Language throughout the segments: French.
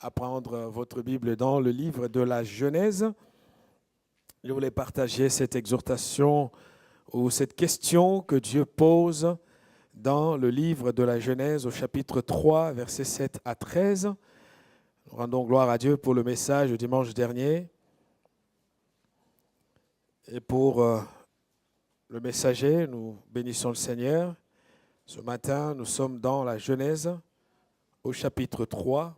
à prendre votre Bible dans le livre de la Genèse. Je voulais partager cette exhortation ou cette question que Dieu pose dans le livre de la Genèse au chapitre 3, versets 7 à 13. Nous rendons gloire à Dieu pour le message du dimanche dernier et pour le messager. Nous bénissons le Seigneur. Ce matin, nous sommes dans la Genèse au chapitre 3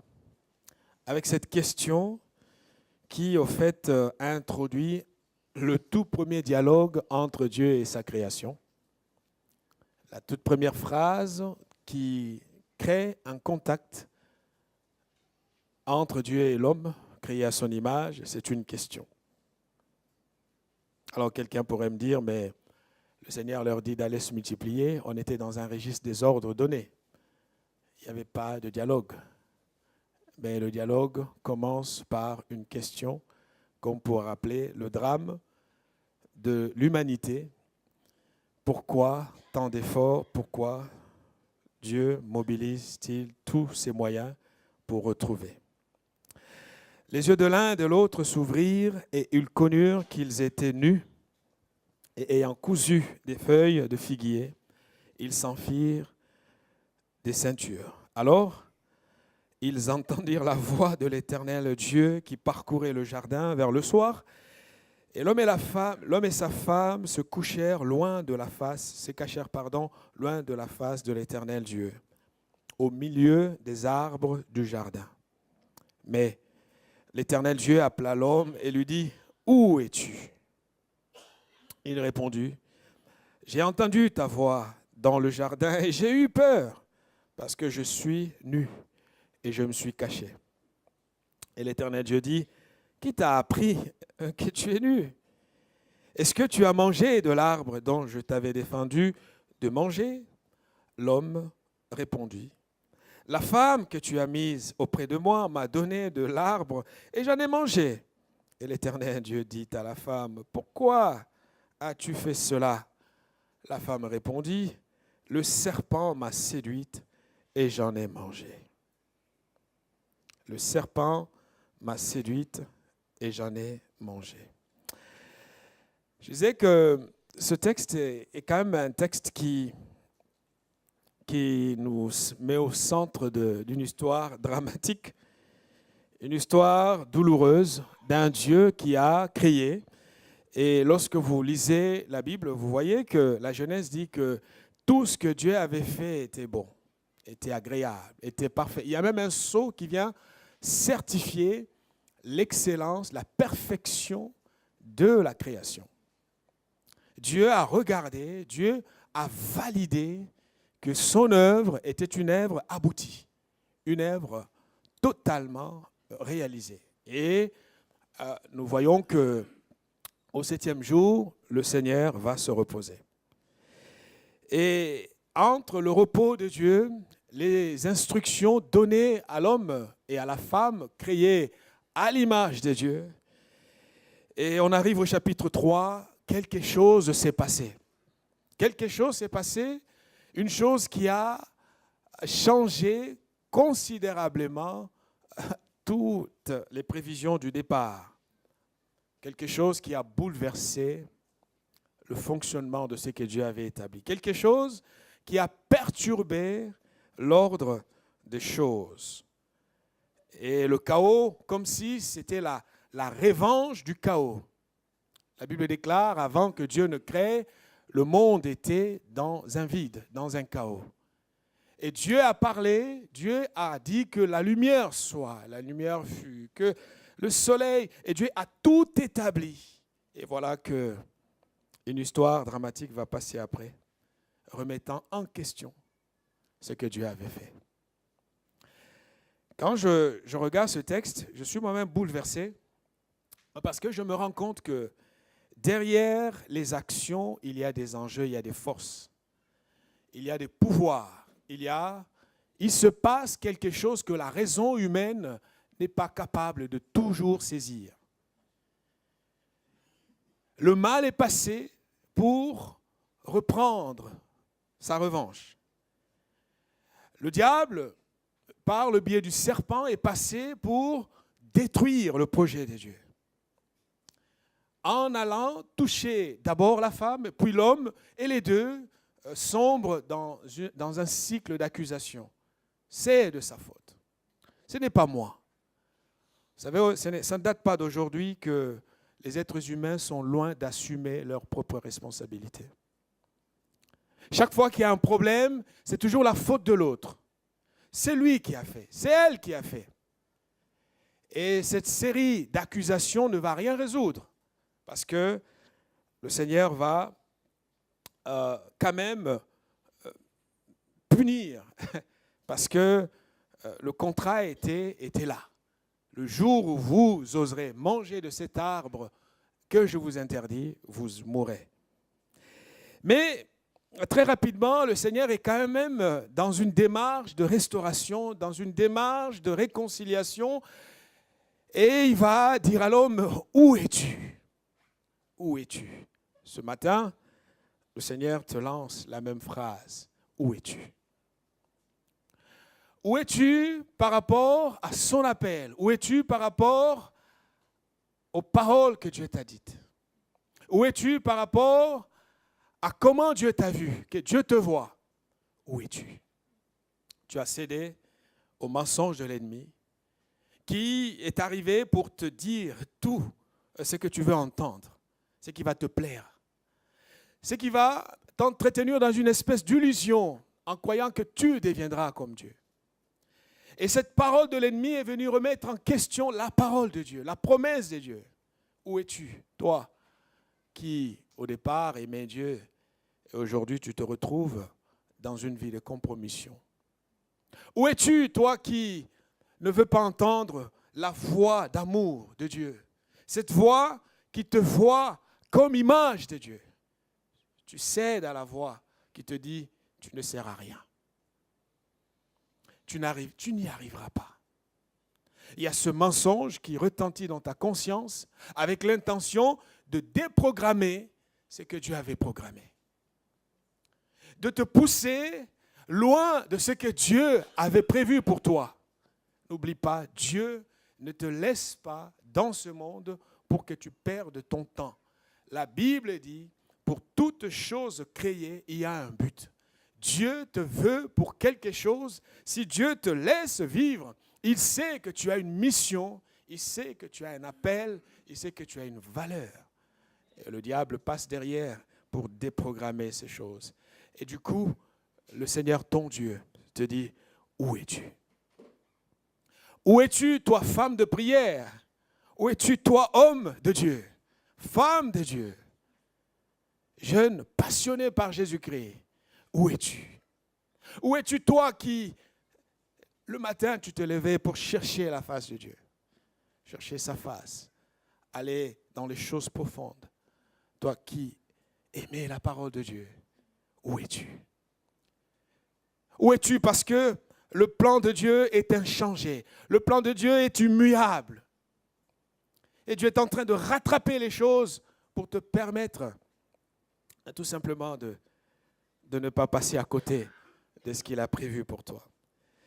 avec cette question qui, au fait, introduit le tout premier dialogue entre Dieu et sa création. La toute première phrase qui crée un contact entre Dieu et l'homme, créé à son image, c'est une question. Alors quelqu'un pourrait me dire, mais le Seigneur leur dit d'aller se multiplier, on était dans un registre des ordres donnés. Il n'y avait pas de dialogue. Mais le dialogue commence par une question qu'on pourrait appeler le drame de l'humanité. Pourquoi tant d'efforts? Pourquoi Dieu mobilise-t-il tous ses moyens pour retrouver? Les yeux de l'un et de l'autre s'ouvrirent et ils connurent qu'ils étaient nus et ayant cousu des feuilles de figuier, ils s'en firent des ceintures. Alors, ils entendirent la voix de l'Éternel Dieu qui parcourait le jardin vers le soir. Et l'homme et sa femme se cachèrent loin de la face de l'Éternel Dieu, au milieu des arbres du jardin. Mais l'Éternel Dieu appela l'homme et lui dit, « Où es-tu » Il répondit, « J'ai entendu ta voix dans le jardin et j'ai eu peur, parce que je suis nu. » Et je me suis caché. Et l'Éternel Dieu dit, « Qui t'a appris que tu es nu? Est-ce que tu as mangé de l'arbre dont je t'avais défendu de manger ?» L'homme répondit, « La femme que tu as mise auprès de moi m'a donné de l'arbre et j'en ai mangé. » Et l'Éternel Dieu dit à la femme, « Pourquoi as-tu fait cela ?» La femme répondit, « Le serpent m'a séduite et j'en ai mangé. » Le serpent m'a séduite et j'en ai mangé. Je disais que ce texte est quand même un texte qui nous met au centre d'une histoire dramatique, une histoire douloureuse d'un Dieu qui a créé. Et lorsque vous lisez la Bible, vous voyez que la Genèse dit que tout ce que Dieu avait fait était bon, était agréable, était parfait. Il y a même un sceau qui vient certifier l'excellence, la perfection de la création. Dieu a regardé, Dieu a validé que son œuvre était une œuvre aboutie, une œuvre totalement réalisée. Et nous voyons que au 7e jour, le Seigneur va se reposer. Et entre le repos de Dieu, les instructions données à l'homme et à la femme créés à l'image de Dieu. Et on arrive au chapitre 3, quelque chose s'est passé. Quelque chose s'est passé, une chose qui a changé considérablement toutes les prévisions du départ. Quelque chose qui a bouleversé le fonctionnement de ce que Dieu avait établi. Quelque chose qui a perturbé l'ordre des choses. Et le chaos, comme si c'était la revanche du chaos. La Bible déclare, avant que Dieu ne crée, le monde était dans un vide, dans un chaos. Et Dieu a parlé, Dieu a dit que la lumière soit, la lumière fut, que le soleil, et Dieu a tout établi. Et voilà que une histoire dramatique va passer après, remettant en question ce que Dieu avait fait. Quand je regarde ce texte, je suis moi-même bouleversé parce que je me rends compte que derrière les actions, il y a des enjeux, il y a des forces, il y a des pouvoirs, il se passe quelque chose que la raison humaine n'est pas capable de toujours saisir. Le mal est passé pour reprendre sa revanche. Le diable par le biais du serpent, est passé pour détruire le projet de Dieu. En allant toucher d'abord la femme, puis l'homme, et les deux sombrent dans un cycle d'accusation. C'est de sa faute. Ce n'est pas moi. Vous savez, ça ne date pas d'aujourd'hui que les êtres humains sont loin d'assumer leurs propres responsabilités. Chaque fois qu'il y a un problème, c'est toujours la faute de l'autre. C'est lui qui a fait, c'est elle qui a fait. Et cette série d'accusations ne va rien résoudre, parce que le Seigneur va quand même punir, parce que le contrat était là. Le jour où vous oserez manger de cet arbre que je vous interdis, vous mourrez. Mais très rapidement, le Seigneur est quand même dans une démarche de restauration, dans une démarche de réconciliation, et il va dire à l'homme, où es-tu? Où es-tu? Ce matin, le Seigneur te lance la même phrase, où es-tu? Où es-tu par rapport à son appel? Où es-tu par rapport aux paroles que Dieu t'a dites? Où es-tu par rapport à comment Dieu t'a vu, que Dieu te voit? Où es-tu? Tu as cédé au mensonge de l'ennemi qui est arrivé pour te dire tout ce que tu veux entendre, ce qui va te plaire, ce qui va t'entretenir dans une espèce d'illusion en croyant que tu deviendras comme Dieu. Et cette parole de l'ennemi est venue remettre en question la parole de Dieu, la promesse de Dieu. Où es-tu, toi, qui au départ aimais Dieu, et aujourd'hui tu te retrouves dans une vie de compromission? Où es-tu, toi qui ne veux pas entendre la voix d'amour de Dieu, cette voix qui te voit comme image de Dieu? Tu cèdes à la voix qui te dit « tu ne sers à rien ». Tu n'y arriveras pas. Il y a ce mensonge qui retentit dans ta conscience avec l'intention de déprogrammer ce que Dieu avait programmé. De te pousser loin de ce que Dieu avait prévu pour toi. N'oublie pas, Dieu ne te laisse pas dans ce monde pour que tu perdes ton temps. La Bible dit, pour toute chose créée, il y a un but. Dieu te veut pour quelque chose. Si Dieu te laisse vivre, il sait que tu as une mission, il sait que tu as un appel, il sait que tu as une valeur. Et le diable passe derrière pour déprogrammer ces choses. Et du coup, le Seigneur, ton Dieu, te dit, où es-tu? Où es-tu, toi, femme de prière? Où es-tu, toi, homme de Dieu? Femme de Dieu? Jeune, passionné par Jésus-Christ? Où es-tu? Où es-tu, toi qui, le matin, tu te levais pour chercher la face de Dieu, chercher sa face, aller dans les choses profondes? Toi qui aimais la parole de Dieu, où es-tu? Où es-tu? Parce que le plan de Dieu est inchangé. Le plan de Dieu est immuable. Et Dieu est en train de rattraper les choses pour te permettre tout simplement de ne pas passer à côté de ce qu'il a prévu pour toi.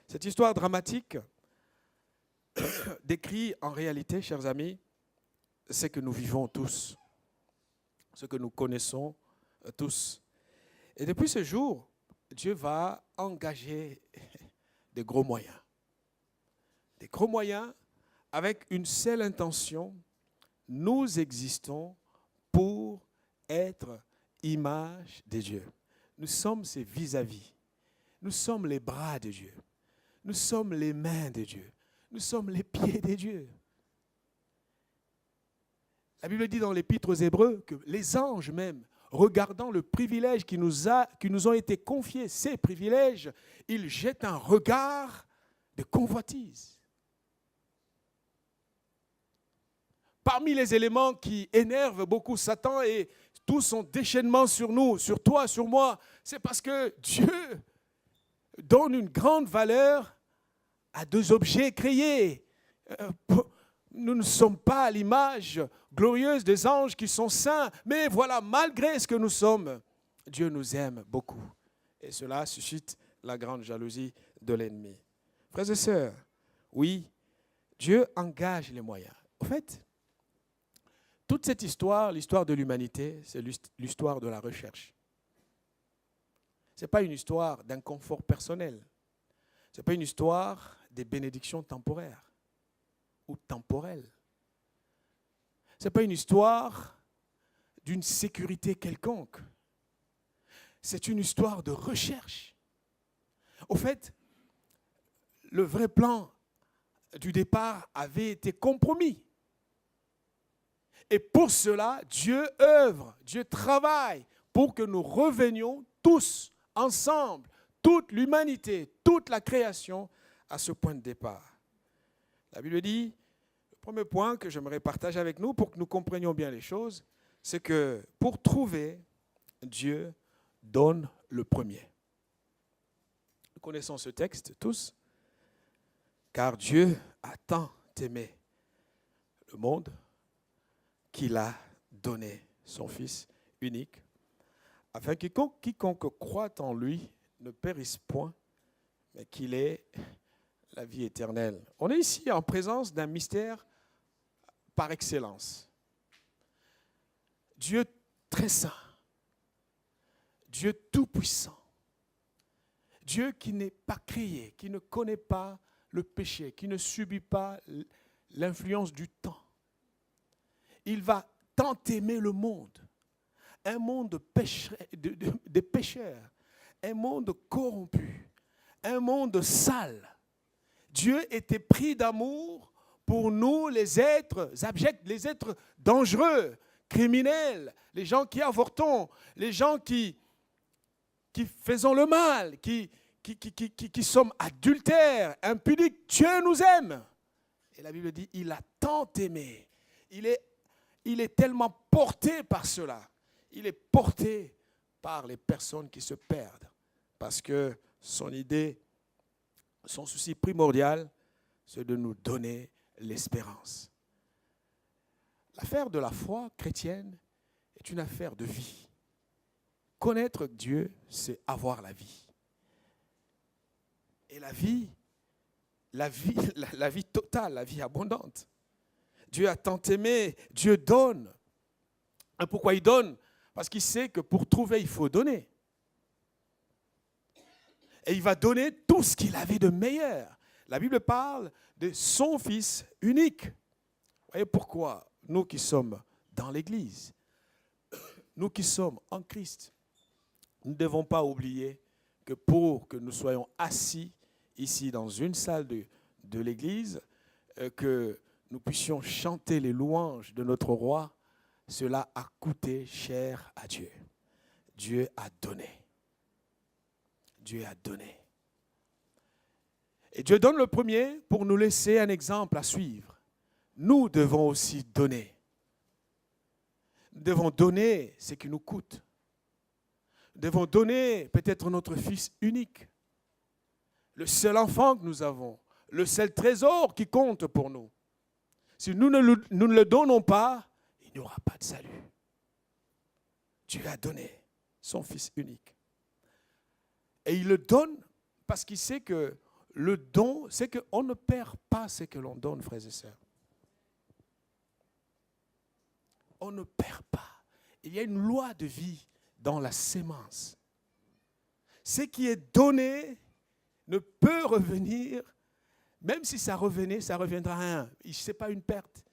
Cette histoire dramatique décrit en réalité, chers amis, ce que nous vivons tous, ce que nous connaissons tous. Et depuis ce jour, Dieu va engager des gros moyens. Des gros moyens avec une seule intention. Nous existons pour être image de Dieu. Nous sommes ses vis-à-vis. Nous sommes les bras de Dieu. Nous sommes les mains de Dieu. Nous sommes les pieds de Dieu. La Bible dit dans l'Épître aux Hébreux que les anges même, regardant le privilège qui nous ont été confiés, ces privilèges, ils jettent un regard de convoitise. Parmi les éléments qui énervent beaucoup Satan et tout son déchaînement sur nous, sur toi, sur moi, c'est parce que Dieu donne une grande valeur à deux objets créés. Nous ne sommes pas à l'image glorieuse des anges qui sont saints, mais voilà, malgré ce que nous sommes, Dieu nous aime beaucoup. Et cela suscite la grande jalousie de l'ennemi. Frères et sœurs, oui, Dieu engage les moyens. En fait, toute cette histoire, l'histoire de l'humanité, c'est l'histoire de la recherche. Ce n'est pas une histoire d'un confort personnel. Ce n'est pas une histoire des bénédictions temporaires ou temporelles. Ce n'est pas une histoire d'une sécurité quelconque. C'est une histoire de recherche. Au fait, le vrai plan du départ avait été compromis. Et pour cela, Dieu œuvre, Dieu travaille pour que nous revenions tous ensemble, toute l'humanité, toute la création, à ce point de départ. La Bible dit, le premier point que j'aimerais partager avec nous pour que nous comprenions bien les choses, c'est que pour trouver, Dieu donne le premier. Nous connaissons ce texte tous, car Dieu a tant aimé le monde qu'il a donné son Fils unique, afin que quiconque croit en lui ne périsse point, mais qu'il ait la vie éternelle. On est ici en présence d'un mystère par excellence. Dieu très saint, Dieu tout-puissant, Dieu qui n'est pas créé, qui ne connaît pas le péché, qui ne subit pas l'influence du temps. Il va tant aimer le monde, un monde de pécheurs, un monde corrompu, un monde sale. Dieu était pris d'amour pour nous, les êtres abjects, les êtres dangereux, criminels, les gens qui avortons, les gens qui faisons le mal, qui sommes adultères, impudiques. Dieu nous aime. Et la Bible dit, il a tant aimé. Il est tellement porté par cela. Il est porté par les personnes qui se perdent. Parce que son idée, son souci primordial, c'est de nous donner l'espérance. L'affaire de la foi chrétienne est une affaire de vie. Connaître Dieu, c'est avoir la vie. Et la vie totale, la vie abondante. Dieu a tant aimé, Dieu donne. Et pourquoi il donne? Parce qu'il sait que pour trouver, il faut donner. Et il va donner tout ce qu'il avait de meilleur. La Bible parle de son Fils unique. Vous voyez pourquoi nous qui sommes dans l'Église, nous qui sommes en Christ, nous ne devons pas oublier que pour que nous soyons assis ici dans une salle de l'Église, que nous puissions chanter les louanges de notre roi, cela a coûté cher à Dieu. Dieu a donné. Dieu a donné. Et Dieu donne le premier pour nous laisser un exemple à suivre. Nous devons aussi donner. Nous devons donner ce qui nous coûte. Nous devons donner peut-être notre Fils unique, le seul enfant que nous avons, le seul trésor qui compte pour nous. Si nous ne le donnons pas, il n'y aura pas de salut. Dieu a donné son Fils unique. Et il le donne parce qu'il sait que le don, c'est qu'on ne perd pas ce que l'on donne, frères et sœurs. On ne perd pas. Il y a une loi de vie dans la sémence. Ce qui est donné ne peut revenir, même si ça revenait, ça reviendra à un. Ce n'est pas une perte.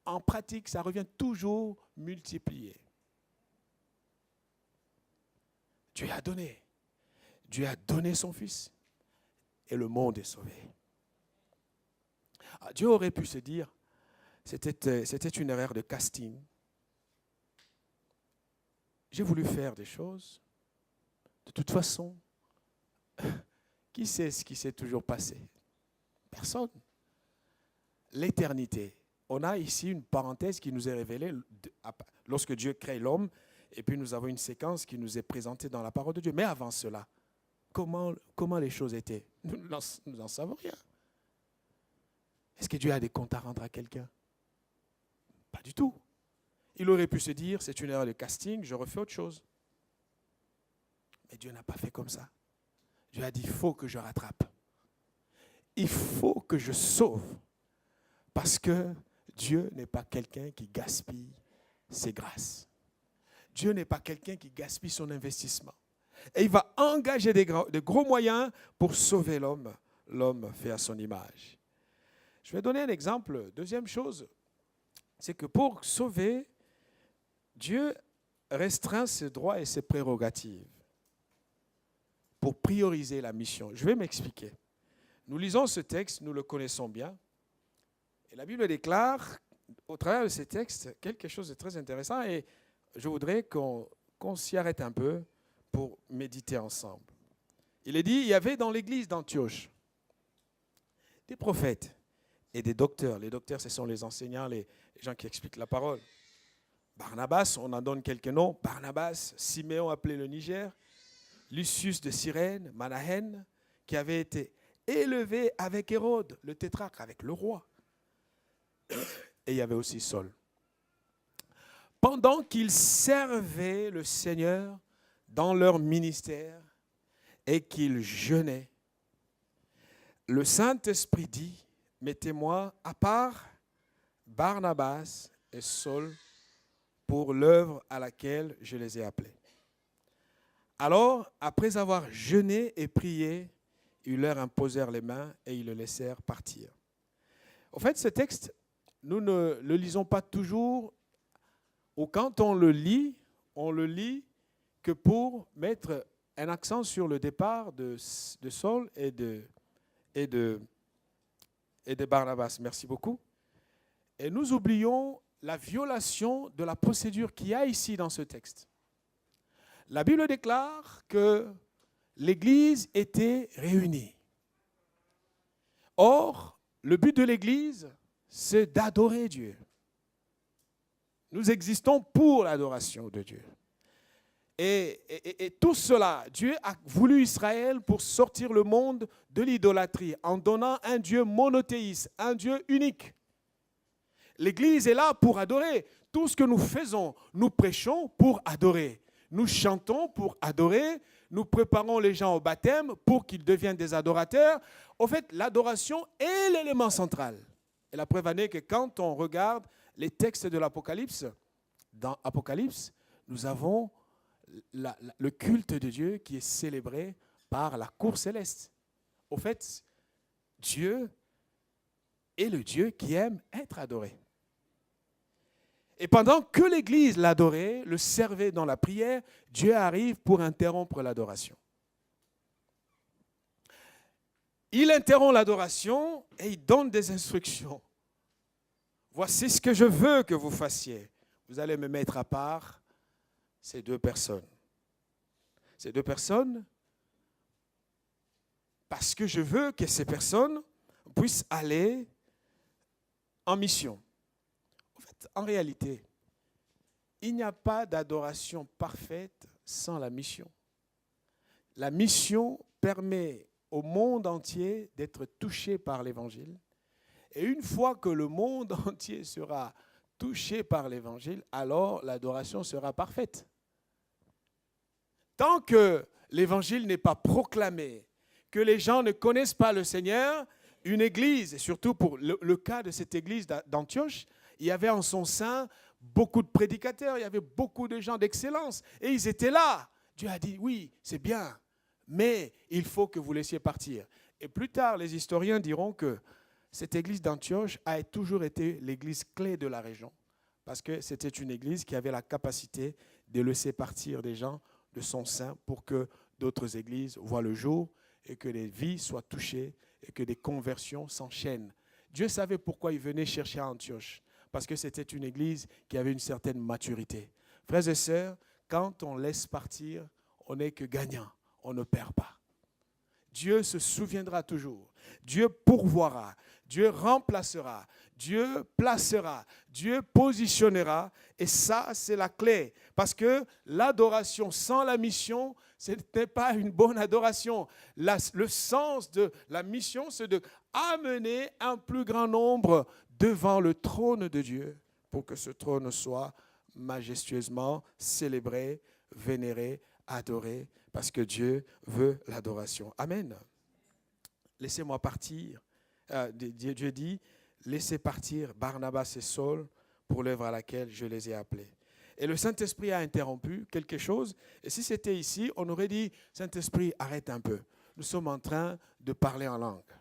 En pratique, ça revient toujours multiplié. Dieu a donné. Dieu a donné son Fils et le monde est sauvé. Alors, Dieu aurait pu se dire, c'était une erreur de casting. J'ai voulu faire des choses. De toute façon, qui sait ce qui s'est toujours passé? Personne. L'éternité. On a ici une parenthèse qui nous est révélée lorsque Dieu crée l'homme, et puis nous avons une séquence qui nous est présentée dans la parole de Dieu. Mais avant cela, comment les choses étaient? Nous n'en savons rien. Est-ce que Dieu a des comptes à rendre à quelqu'un? Pas du tout. Il aurait pu se dire, c'est une erreur de casting, je refais autre chose. Mais Dieu n'a pas fait comme ça. Dieu a dit, il faut que je rattrape. il faut que je sauve. Parce que Dieu n'est pas quelqu'un qui gaspille ses grâces. Dieu n'est pas quelqu'un qui gaspille son investissement. Et il va engager de gros moyens pour sauver l'homme. L'homme fait à son image. Je vais donner un exemple. Deuxième chose, c'est que pour sauver, Dieu restreint ses droits et ses prérogatives pour prioriser la mission. Je vais m'expliquer. Nous lisons ce texte, nous le connaissons bien. Et la Bible déclare, au travers de ce texte, quelque chose de très intéressant. Et je voudrais qu'on s'y arrête un peu pour méditer ensemble. Il est dit, il y avait dans l'église d'Antioche des prophètes et des docteurs. Les docteurs, ce sont les enseignants, les gens qui expliquent la parole. Barnabas, on en donne quelques noms. Barnabas, Siméon appelé le Niger, Lucius de Cyrène, Manahen, qui avait été élevé avec Hérode, le tétrarque, avec le roi. Et il y avait aussi Saul. Pendant qu'ils servaient le Seigneur dans leur ministère et qu'ils jeûnaient, le Saint-Esprit dit, mettez-moi à part Barnabas et Saul pour l'œuvre à laquelle je les ai appelés. Alors, après avoir jeûné et prié, ils leur imposèrent les mains et ils le laissèrent partir. En fait, ce texte, nous ne le lisons pas toujours, ou quand on le lit que pour mettre un accent sur le départ de Saul et de Barnabas. Merci beaucoup. Et nous oublions la violation de la procédure qu'il y a ici dans ce texte. La Bible déclare que l'Église était réunie. Or, le but de l'Église, c'est d'adorer Dieu. Nous existons pour l'adoration de Dieu. Et tout cela, Dieu a voulu Israël pour sortir le monde de l'idolâtrie en donnant un Dieu monothéiste, un Dieu unique. L'Église est là pour adorer. Tout ce que nous faisons, nous prêchons pour adorer. Nous chantons pour adorer. Nous préparons les gens au baptême pour qu'ils deviennent des adorateurs. En fait, l'adoration est l'élément central. Et la preuve en est que quand on regarde les textes de l'Apocalypse, dans Apocalypse, nous avons le culte de Dieu qui est célébré par la cour céleste. Au fait, Dieu est le Dieu qui aime être adoré. Et pendant que l'Église l'adorait, le servait dans la prière, Dieu arrive pour interrompre l'adoration. Il interrompt l'adoration et il donne des instructions. Voici ce que je veux que vous fassiez. Vous allez me mettre à part ces deux personnes. Ces deux personnes, parce que je veux que ces personnes puissent aller en mission. En fait, en réalité, il n'y a pas d'adoration parfaite sans la mission. La mission permet au monde entier d'être touché par l'Évangile. Et une fois que le monde entier sera touché par l'Évangile, alors l'adoration sera parfaite. Tant que l'Évangile n'est pas proclamé, que les gens ne connaissent pas le Seigneur, une église, et surtout pour le cas de cette église d'Antioche, il y avait en son sein beaucoup de prédicateurs, il y avait beaucoup de gens d'excellence, et ils étaient là. Dieu a dit, oui, c'est bien, mais il faut que vous laissiez partir. Et plus tard, les historiens diront que cette église d'Antioche a toujours été l'église clé de la région, parce que c'était une église qui avait la capacité de laisser partir des gens de son sein pour que d'autres églises voient le jour et que les vies soient touchées et que des conversions s'enchaînent. Dieu savait pourquoi il venait chercher à Antioche, parce que c'était une église qui avait une certaine maturité. Frères et sœurs, quand on laisse partir, on n'est que gagnant, on ne perd pas. Dieu se souviendra toujours, Dieu pourvoira, Dieu remplacera, Dieu placera, Dieu positionnera, et ça, c'est la clé. Parce que l'adoration sans la mission, ce n'est pas une bonne adoration. Le sens de la mission, c'est d'amener un plus grand nombre devant le trône de Dieu pour que ce trône soit majestueusement célébré, vénéré, adoré, parce que Dieu veut l'adoration. Amen. Laissez-moi partir Dieu dit, laissez partir Barnabas et Saul pour l'œuvre à laquelle je les ai appelés. Et le Saint-Esprit a interrompu quelque chose. Et si c'était ici, on aurait dit, Saint-Esprit, arrête un peu. Nous sommes en train de parler en langue.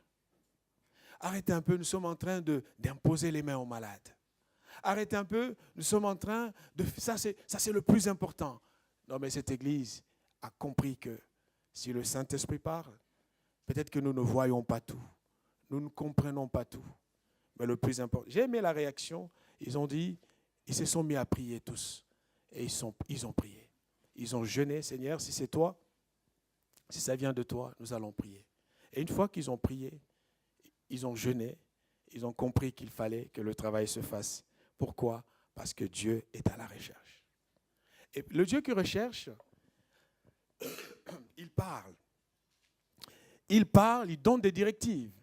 Arrête un peu, nous sommes en train d'imposer les mains aux malades. Arrête un peu, nous sommes en train de... Ça, c'est le plus important. Non, mais cette Église a compris que si le Saint-Esprit parle, peut-être que nous ne voyons pas tout. Nous ne comprenons pas tout. Mais le plus important... J'ai aimé la réaction. Ils ont dit, ils se sont mis à prier tous. Et ils ont prié. Ils ont jeûné, Seigneur, si c'est toi, si ça vient de toi, nous allons prier. Et une fois qu'ils ont prié, ils ont jeûné, ils ont compris qu'il fallait que le travail se fasse. Pourquoi? Parce que Dieu est à la recherche. Et le Dieu qui recherche, il parle. Il parle, il donne des directives.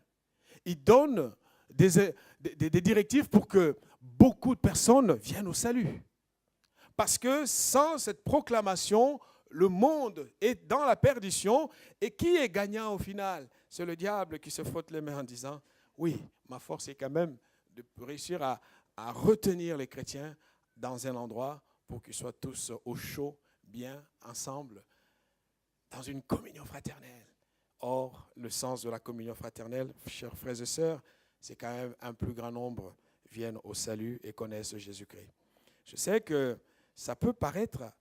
Il donne des directives pour que beaucoup de personnes viennent au salut. Parce que sans cette proclamation, le monde est dans la perdition. Et qui est gagnant au final? C'est le diable qui se frotte les mains en disant, oui, ma force est quand même de réussir à retenir les chrétiens dans un endroit pour qu'ils soient tous au chaud, bien, ensemble, dans une communion fraternelle. Or, le sens de la communion fraternelle, chers frères et sœurs, c'est quand même un plus grand nombre viennent au salut et connaissent Jésus-Christ. Je sais que ça peut paraître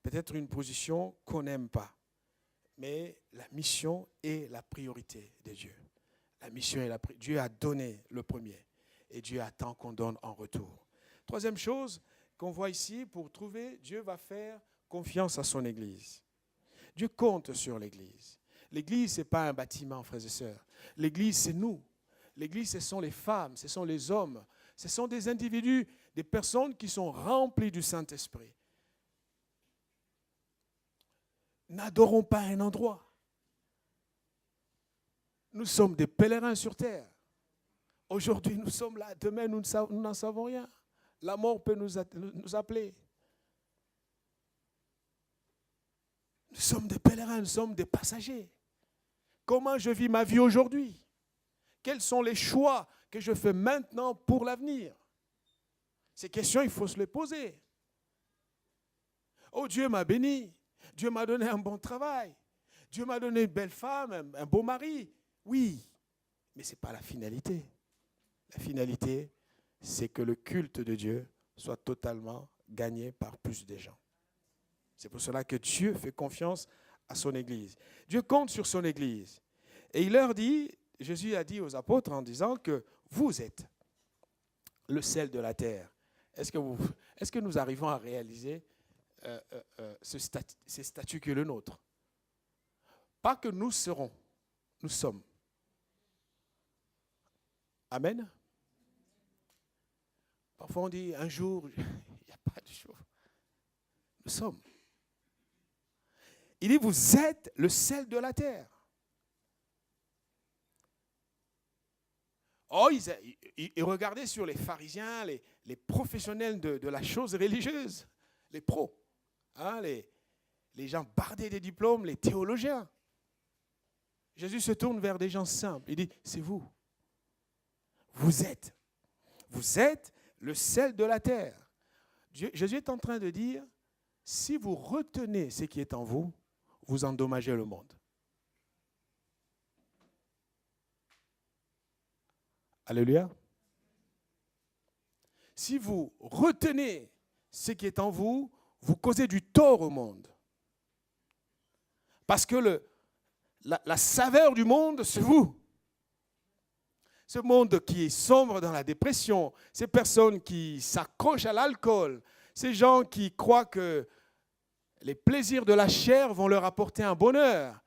peut-être une position qu'on n'aime pas, mais la mission est la priorité de Dieu. La mission est Dieu a donné le premier et Dieu attend qu'on donne en retour. Troisième chose qu'on voit ici, pour trouver, Dieu va faire confiance à son Église. Dieu compte sur l'Église. L'Église, ce n'est pas un bâtiment, frères et sœurs. L'Église, c'est nous. L'Église, ce sont les femmes, ce sont les hommes. Ce sont des individus, des personnes qui sont remplies du Saint-Esprit. N'adorons pas un endroit. Nous sommes des pèlerins sur terre. Aujourd'hui, nous sommes là. Demain, nous n'en savons rien. La mort peut nous appeler. Nous sommes des pèlerins, nous sommes des passagers. Comment je vis ma vie aujourd'hui? Quels sont les choix que je fais maintenant pour l'avenir? Ces questions, il faut se les poser. Oh, Dieu m'a béni. Dieu m'a donné un bon travail. Dieu m'a donné une belle femme, un beau mari. Oui, mais ce n'est pas la finalité. La finalité, c'est que le culte de Dieu soit totalement gagné par plus de gens. C'est pour cela que Dieu fait confiance à son Église. Dieu compte sur son Église. Et il leur dit, Jésus a dit aux apôtres en disant que vous êtes le sel de la terre. Est-ce que nous arrivons à réaliser ces statuts que le nôtre? Pas que nous serons, nous sommes. Amen. Parfois on dit un jour, il n'y a pas de jour. Nous sommes. Il dit, vous êtes le sel de la terre. Oh, ils regardaient sur les pharisiens, les professionnels de la chose religieuse, les pros, hein, les gens bardés des diplômes, les théologiens. Jésus se tourne vers des gens simples. Il dit, c'est vous. Vous êtes le sel de la terre. Jésus est en train de dire, si vous retenez ce qui est en vous, vous endommagez le monde. Alléluia. Si vous retenez ce qui est en vous, vous causez du tort au monde. Parce que la saveur du monde, c'est vous. Ce monde qui est sombre dans la dépression, ces personnes qui s'accrochent à l'alcool, ces gens qui croient que les plaisirs de la chair vont leur apporter un bonheur,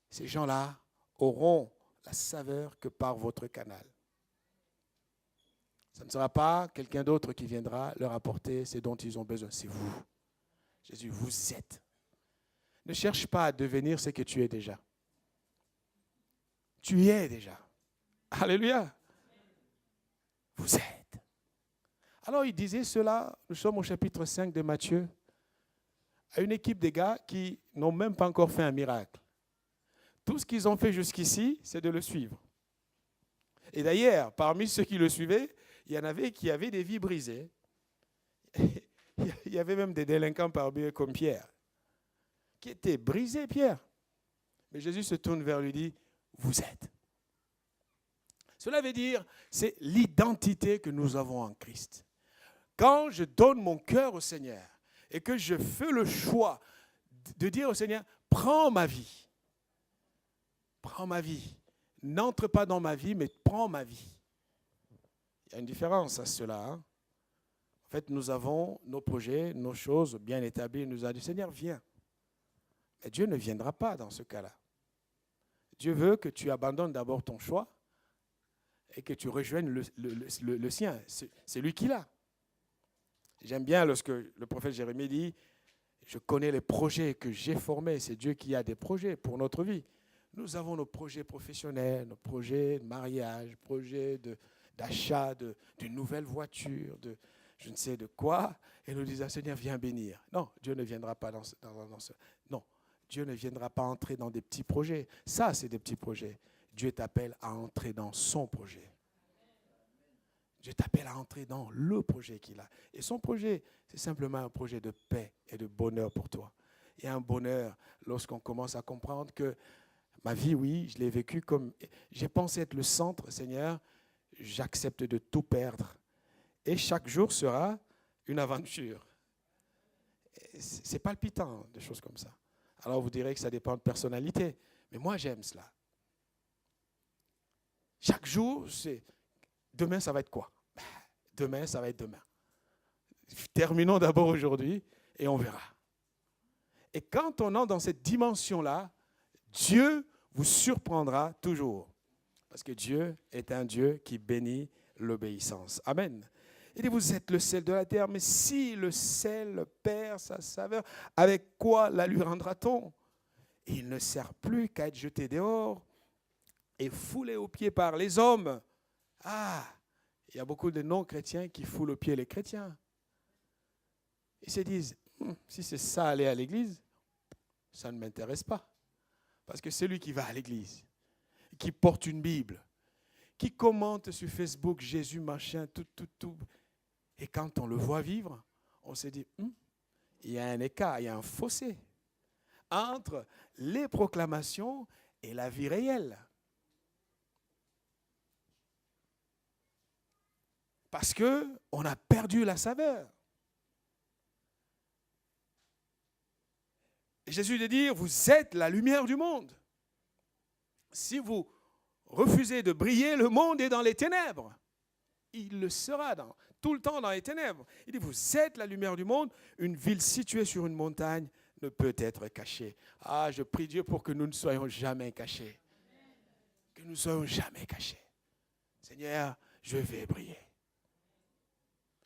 ces gens-là auront la saveur que par votre canal. Ce ne sera pas quelqu'un d'autre qui viendra leur apporter ce dont ils ont besoin. C'est vous. Jésus, vous êtes. Ne cherche pas à devenir ce que tu es déjà. Tu y es déjà. Alléluia. Vous êtes. Alors il disait cela, nous sommes au chapitre 5 de Matthieu, à une équipe de gars qui n'ont même pas encore fait un miracle. Tout ce qu'ils ont fait jusqu'ici, c'est de le suivre. Et d'ailleurs, parmi ceux qui le suivaient, il y en avait qui avaient des vies brisées. Il y avait même des délinquants parmi eux comme Pierre, qui étaient brisés, Pierre. Mais Jésus se tourne vers lui et dit, vous êtes. Cela veut dire, c'est l'identité que nous avons en Christ. Quand je donne mon cœur au Seigneur et que je fais le choix de dire au Seigneur, prends ma vie. Prends ma vie. N'entre pas dans ma vie, mais prends ma vie. Il y a une différence à cela. Hein? En fait, nous avons nos projets, nos choses bien établies. Il nous a dit, Seigneur, viens. Mais Dieu ne viendra pas dans ce cas-là. Dieu veut que tu abandonnes d'abord ton choix et que tu rejoignes le sien. C'est lui qui l'a. J'aime bien lorsque le prophète Jérémie dit, je connais les projets que j'ai formés. C'est Dieu qui a des projets pour notre vie. Nous avons nos projets professionnels, nos projets de mariage, projets d'achat d'une nouvelle voiture, de je ne sais de quoi. Et nous disons, Seigneur, viens bénir. Non, Dieu ne viendra pas dans ce... Non, Dieu ne viendra pas entrer dans des petits projets. Ça, c'est des petits projets. Dieu t'appelle à entrer dans son projet. Dieu t'appelle à entrer dans le projet qu'il a. Et son projet, c'est simplement un projet de paix et de bonheur pour toi. Et un bonheur lorsqu'on commence à comprendre que ma vie, oui, je l'ai vécue comme... J'ai pensé être le centre, Seigneur, j'accepte de tout perdre. Et chaque jour sera une aventure. C'est palpitant, des choses comme ça. Alors vous direz que ça dépend de personnalité. Mais moi, j'aime cela. Chaque jour, c'est... Demain, ça va être quoi? Demain, ça va être demain. Terminons d'abord aujourd'hui et on verra. Et quand on entre dans cette dimension-là, Dieu vous surprendra toujours. Parce que Dieu est un Dieu qui bénit l'obéissance. Amen. Il dit, vous êtes le sel de la terre, mais si le sel perd sa saveur, avec quoi la lui rendra-t-on? Il ne sert plus qu'à être jeté dehors et foulé aux pieds par les hommes. Ah, il y a beaucoup de non-chrétiens qui foulent aux pieds les chrétiens. Ils se disent, si c'est ça aller à l'église, ça ne m'intéresse pas. Parce que celui qui va à l'église, qui porte une Bible, qui commente sur Facebook, Jésus, machin, tout. Et quand on le voit vivre, on se dit, il y a un écart, il y a un fossé entre les proclamations et la vie réelle. Parce qu'on a perdu la saveur. Et Jésus de dire, vous êtes la lumière du monde. Si vous refusez de briller, le monde est dans les ténèbres. Il le sera tout le temps dans les ténèbres. Il dit, vous êtes la lumière du monde. Une ville située sur une montagne ne peut être cachée. Ah, je prie Dieu pour que nous ne soyons jamais cachés. Que nous ne soyons jamais cachés. Seigneur, je vais briller.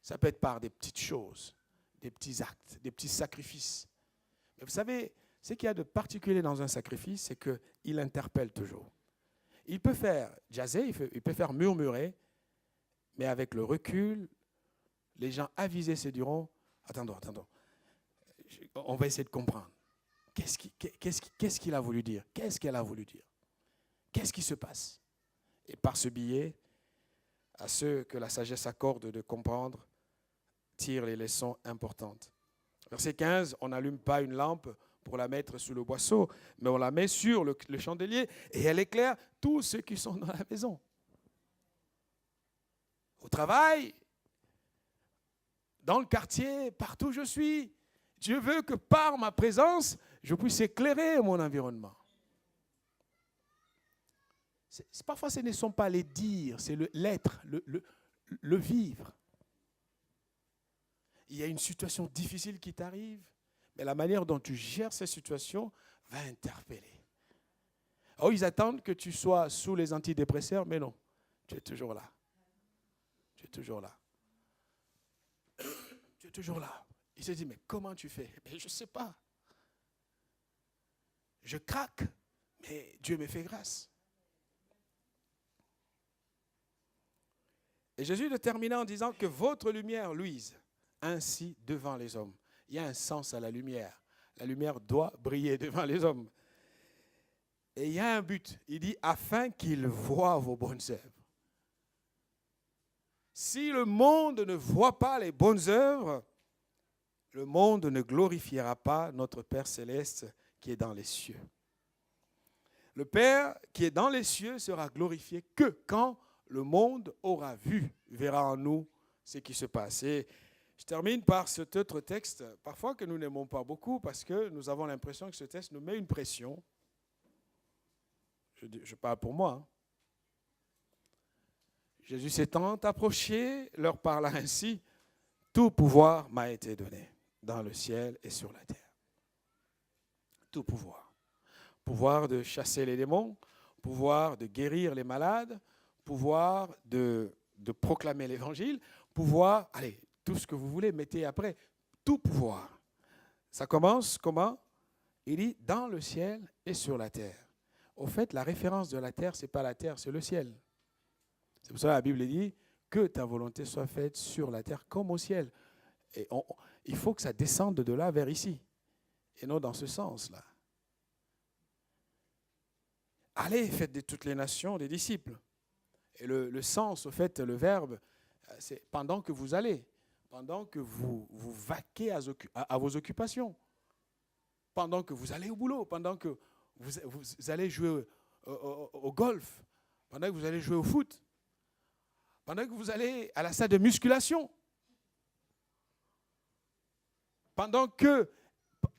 Ça peut être par des petites choses, des petits actes, des petits sacrifices. Mais vous savez, ce qu'il y a de particulier dans un sacrifice, c'est qu'il interpelle toujours. Il peut faire jaser, il peut faire murmurer, mais avec le recul, les gens avisés se diront, attendons, on va essayer de comprendre. Qu'est-ce qu'il a voulu dire? Qu'est-ce qu'elle a voulu dire? Qu'est-ce qui se passe? Et par ce biais, à ceux que la sagesse accorde de comprendre, tire les leçons importantes. Verset 15, on n'allume pas une lampe pour la mettre sous le boisseau, mais on la met sur le chandelier et elle éclaire tous ceux qui sont dans la maison. Au travail, dans le quartier, partout où je suis, Dieu veut que par ma présence, je puisse éclairer mon environnement. Parfois, ce ne sont pas les dires, c'est l'être, le vivre. Il y a une situation difficile qui t'arrive, mais la manière dont tu gères ces situations va interpeller. Oh, ils attendent que tu sois sous les antidépresseurs, mais non, tu es toujours là. Tu es toujours là. Tu es toujours là. Il se dit, mais comment tu fais? Mais je ne sais pas. Je craque, mais Dieu me fait grâce. Et Jésus le termina en disant que votre lumière luise ainsi devant les hommes. Il y a un sens à la lumière. La lumière doit briller devant les hommes. Et il y a un but. Il dit, afin qu'ils voient vos bonnes œuvres. Si le monde ne voit pas les bonnes œuvres, le monde ne glorifiera pas notre Père céleste qui est dans les cieux. Le Père qui est dans les cieux sera glorifié que quand le monde aura vu, verra en nous ce qui se passe. Et je termine par cet autre texte, parfois que nous n'aimons pas beaucoup parce que nous avons l'impression que ce texte nous met une pression. Je parle pour moi. Hein. Jésus s'étant approché, leur parla ainsi, « Tout pouvoir m'a été donné dans le ciel et sur la terre. » Tout pouvoir. Pouvoir de chasser les démons, pouvoir de guérir les malades, pouvoir de proclamer l'évangile, pouvoir, allez, tout ce que vous voulez, mettez après, tout pouvoir. Ça commence comment? Il dit dans le ciel et sur la terre. Au fait, la référence de la terre, ce n'est pas la terre, c'est le ciel. C'est pour ça que la Bible dit que ta volonté soit faite sur la terre comme au ciel. Et il faut que ça descende de là vers ici, et non dans ce sens-là. Allez, faites de toutes les nations des disciples. Et le sens, au fait, le verbe, c'est pendant que vous allez, pendant que vous vaquez à vos occupations, pendant que vous allez au boulot, pendant que vous allez jouer au golf, pendant que vous allez jouer au foot, pendant que vous allez à la salle de musculation, pendant que,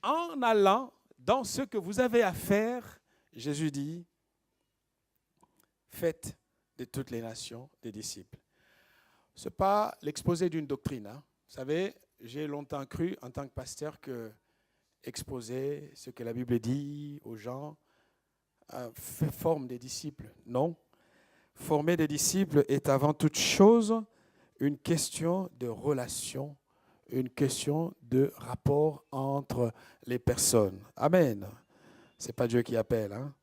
en allant dans ce que vous avez à faire, Jésus dit, faites de toutes les nations des disciples. Ce n'est pas l'exposé d'une doctrine. Hein. Vous savez, j'ai longtemps cru, en tant que pasteur, que exposer ce que la Bible dit aux gens forme des disciples. Non. Former des disciples est avant toute chose une question de relation, une question de rapport entre les personnes. Amen. Ce n'est pas Dieu qui appelle. Hein.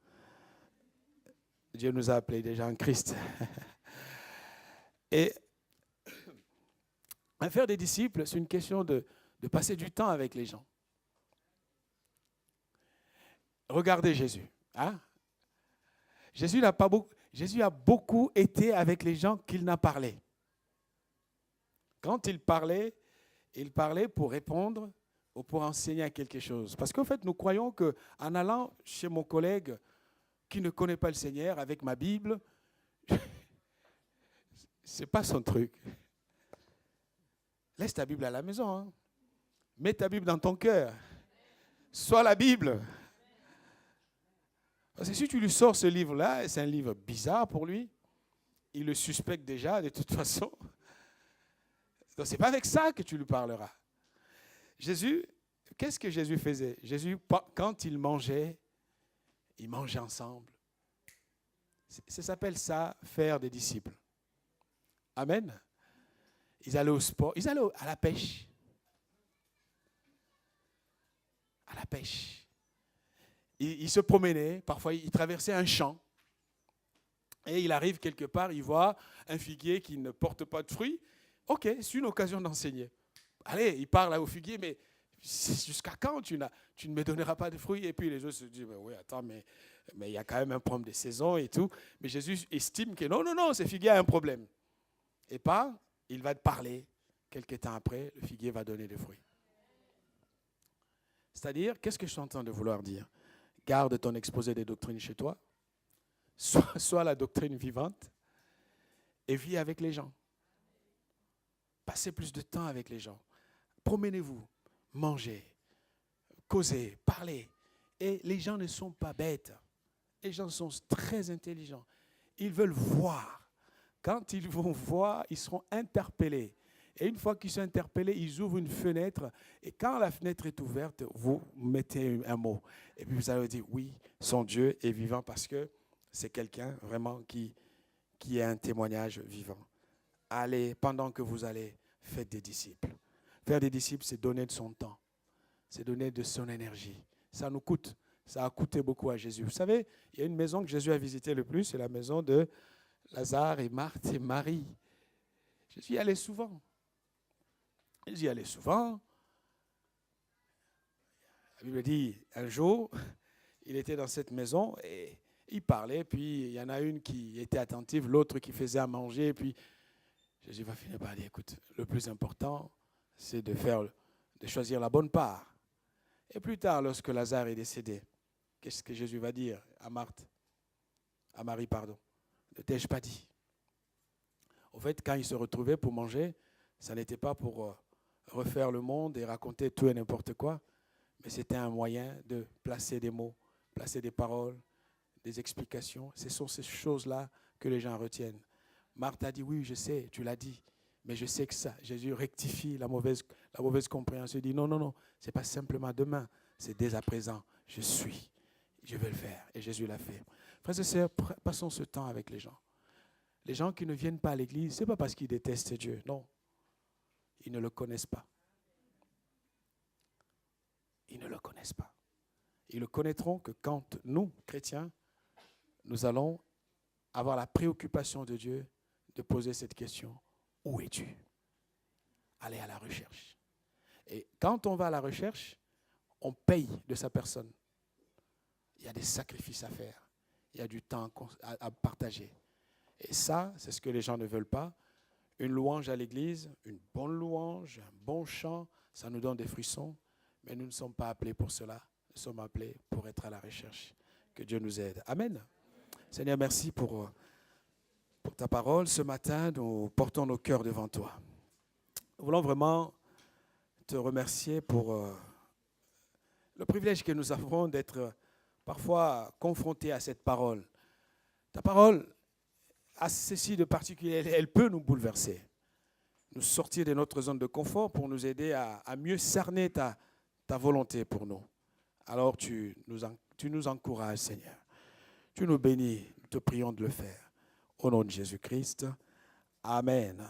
Dieu nous a appelés déjà en Christ. Et faire des disciples, c'est une question de passer du temps avec les gens. Regardez Jésus. Hein? Jésus a beaucoup été avec les gens qu'il n'a parlé. Quand il parlait pour répondre ou pour enseigner quelque chose. Parce qu'en fait, nous croyons qu'en allant chez mon collègue qui ne connaît pas le Seigneur avec ma Bible, ce n'est pas son truc. Laisse ta Bible à la maison. Hein. Mets ta Bible dans ton cœur. Sois la Bible. Parce que si tu lui sors ce livre-là, c'est un livre bizarre pour lui. Il le suspecte déjà de toute façon. Donc ce n'est pas avec ça que tu lui parleras. Jésus, qu'est-ce que Jésus faisait? Jésus, quand il mangeait, ils mangeaient ensemble. Ça s'appelle ça, faire des disciples. Amen. Ils allaient au sport, ils allaient à la pêche. À la pêche. Ils se promenaient, parfois ils traversaient un champ. Et il arrive quelque part, il voit un figuier qui ne porte pas de fruits. Ok, c'est une occasion d'enseigner. Allez, il parle au figuier, mais jusqu'à quand tu ne me donneras pas de fruits? Et puis les autres se disent, oui, attends, mais il y a quand même un problème de saison et tout. Mais Jésus estime que non, ce figuier a un problème. Et il va te parler. Quelque temps après, le figuier va donner des fruits. C'est-à-dire, qu'est-ce que je suis en train de vouloir dire? Garde ton exposé des doctrines chez toi. Sois la doctrine vivante et vis avec les gens. Passez plus de temps avec les gens. Promenez-vous, mangez, causez, parlez. Et les gens ne sont pas bêtes. Les gens sont très intelligents. Ils veulent voir. Quand ils vont voir, ils seront interpellés. Et une fois qu'ils sont interpellés, ils ouvrent une fenêtre. Et quand la fenêtre est ouverte, vous mettez un mot. Et puis vous allez dire, oui, son Dieu est vivant parce que c'est quelqu'un vraiment qui est un témoignage vivant. Allez, pendant que vous allez, faites des disciples. Faire des disciples, c'est donner de son temps. C'est donner de son énergie. Ça nous coûte. Ça a coûté beaucoup à Jésus. Vous savez, il y a une maison que Jésus a visitée le plus, c'est la maison de Lazare et Marthe et Marie. Jésus y allait souvent. Jésus y allait souvent. La Bible dit, un jour, il était dans cette maison et il parlait, puis il y en a une qui était attentive, l'autre qui faisait à manger, puis Jésus va finir par dire, écoute, le plus important, c'est de choisir la bonne part. Et plus tard, lorsque Lazare est décédé, qu'est-ce que Jésus va dire à Marie, pardon, ne t'ai-je pas dit? Au fait, quand ils se retrouvaient pour manger, ça n'était pas pour refaire le monde et raconter tout et n'importe quoi, mais c'était un moyen de placer des mots, placer des paroles, des explications. Ce sont ces choses-là que les gens retiennent. Marthe a dit, oui, je sais, tu l'as dit, mais je sais que ça. Jésus rectifie la mauvaise compréhension. Il dit, non, non, non, ce n'est pas simplement demain, c'est dès à présent. Je vais le faire. Et Jésus l'a fait. Frères et sœurs, passons ce temps avec les gens. Les gens qui ne viennent pas à l'église, ce n'est pas parce qu'ils détestent Dieu, non. Ils ne le connaissent pas. Ils ne le connaissent pas. Ils le connaîtront que quand nous, chrétiens, nous allons avoir la préoccupation de Dieu de poser cette question, où es-tu? Aller à la recherche. Et quand on va à la recherche, on paye de sa personne. Il y a des sacrifices à faire. Il y a du temps à partager. Et ça, c'est ce que les gens ne veulent pas. Une louange à l'église, une bonne louange, un bon chant, ça nous donne des frissons. Mais nous ne sommes pas appelés pour cela. Nous sommes appelés pour être à la recherche. Que Dieu nous aide. Amen. Seigneur, merci pour ta parole. Ce matin, nous portons nos cœurs devant toi. Nous voulons vraiment te remercier pour le privilège que nous avons d'être parfois confrontés à cette parole. Ta parole a ceci de particulier, elle peut nous bouleverser, nous sortir de notre zone de confort pour nous aider à mieux cerner ta volonté pour nous. Alors tu nous encourages, Seigneur. Tu nous bénis, nous te prions de le faire. Au nom de Jésus-Christ. Amen.